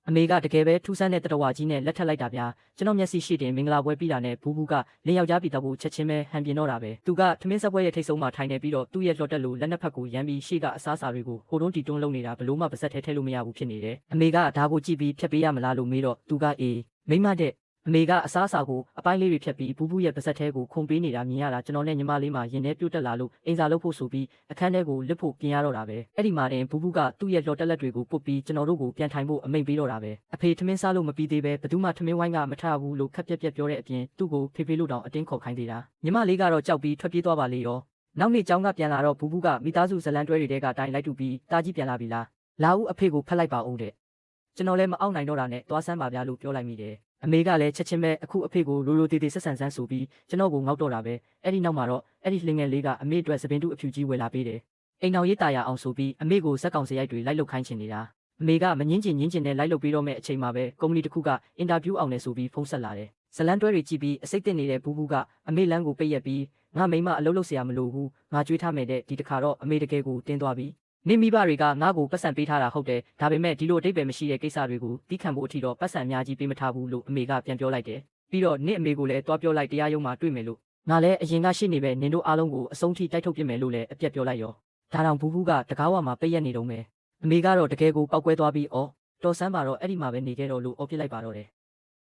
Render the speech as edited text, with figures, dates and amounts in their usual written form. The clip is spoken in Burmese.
အမေကတကယ်ပဲထူးဆန်းတဲ့တတော်ဝါကြီးနဲ့လက်ထပ်လိုက်တာဗျာကျွန်တော်မျက်စိရှိတင်မင်္ဂလာပွဲပြီးတာနဲ့ဘူးဘူးကလင်းယောက်ျားပြည်တော်ကိုချက်ချင်းပဲဟန်ပြင်းတော့တာပဲသူကထမင်းဆက်ပွဲရဲ့ထိတ်ဆုံးမှာထိုင်နေပြီးတော့သူ့ရဲ့လှော်တက်လို့လက်နှစ်ဖက်ကိုရမ်းပြီးရှေ့ကအစားအစာတွေကိုဟိုတွန်းတီတွန်းလုံနေတာဘလို့မှပါစက်ထဲထည့်လို့မရဘူးဖြစ်နေတယ်အမေကဒါကိုကြည့်ပြီးဖြတ်ပေးရမလားလို့မေးတော့သူကအေးမိမတဲ့အမေကအစားအစာကိုအပိုင်းလေးတွေဖြတ်ပြီးဘူးဘူးရဲ့ပါစက်ထဲကိုခုန်ပေးနေတာမြင်ရတာကျွန်တော်နဲ့ညီမလေးမှရင်ထဲပြုတ်တက်လာလို့အိမ်စာလုပ်ဖို့ဆိုပြီးအခန်းထဲကိုလစ်ဖို့ပြင်ရတော့တာပဲအဲ့ဒီမှာတင်ဘူးဘူးကသူ့ရဲ့လှော်တက်လက်တွေကိုပုတ်ပြီးကျွန်တော်တို့ကိုပြန်ထိုင်ဖို့အမိန့်ပေးတော့တာပဲအဖေထမင်းစားလို့မပြီးသေးပဲဘယ်သူမှထမင်းဝိုင်းကမထဘူးလို့ခက်ပြက်ပြက်ပြောတဲ့အပြင်သူ့ကိုဖေဖေလို့တောင်အတင်းခေါ်ခိုင်းသေးတာညီမလေးကတော့ကြောက်ပြီးထွက်ပြေးသွားပါလေရောနောက်နေ့ကျောင်းကပြန်လာတော့ဘူးဘူးကမိသားစုဇလန်တွဲတွေတဲကတိုင်လိုက်တူပြီးတာကြီးပြန်လာပြီလားလာဦးအဖေကိုဖက်လိုက်ပါဦးတဲ့ကျွန်တော်လည်းမအောင်နိုင်တော့တာနဲ့သွားစမ်းပါဗျာလို့ပြောလိုက်မိတယ်အမေကလည်းချက်ချင်းပဲအခုအဖေကိုလိုလိုသေးသေးဆက်ဆန်ဆန်းဆိုပြီးကျွန်တော်ကိုငေါက်တော့တာပဲအဲ့ဒီနောက်မှာတော့အဲ့ဒီလှငယ်လေးကအမေအတွက်သပင်တူအဖြူကြီးဝယ်လာပေးတယ်အိမ်တော်ရေးတာရအောင်ဆိုပြီးအမေကိုဇက်ကောင်စရိုက်တွေလိုက်လုတ်ခိုင်းချင်နေတာအမေကမငင်းချင်နဲ့လိုက်လုတ်ပြီးတော့မဲ့အချိန်မှာပဲကုမ္ပဏီတစ်ခုကအင်တာဗျူးအောင်လဲဆိုပြီးဖုန်းဆက်လာတယ်ဇလန်တွဲတွေကြည့်ပြီးအစိတ်တက်နေတဲ့ဘူးဘူးကအမေလမ်းကိုပိတ်ရက်ပြီးငါမိမအလုပ်လုပ်เสียမလို့ဘူးငါကြွေးထားမယ်တဲ့ဒီတခါတော့အမေတကယ်ကိုတင်းသွားပြီနင့်မိဘတွေကငါ့ကိုပတ်စံပေးထားတာဟုတ်တယ်ဒါပေမဲ့ဒီလိုအတိတ်ပဲမရှိတဲ့ကိစ္စတွေကိုတီးခံဖို့အထိတော့ပတ်စံအများကြီးပေးမထားဘူးလို့အမေကပြန်ပြောလိုက်တယ်ပြီးတော့နင့်အမေကိုလည်းတွားပြောလိုက်တရားရုံးမှာတွေ့မယ်လို့ငါလည်းအရင်ကရှိနေပဲနင်တို့အားလုံးကိုအဆုံးထိတိုက်ထုတ်ပြမယ်လို့လည်းအပြက်ပြောလိုက်ရောဒါတောင်ဘူးဘူးကတကားဝမှာပိတ်ရက်နေတော့မယ်အမေကတော့တကယ်ကိုပောက်ကွဲသွားပြီးတော်ဆန်းပါတော့အဲ့ဒီမှာပဲနေခဲ့တော့လို့အော်ပြစ်လိုက်ပါတော့တယ်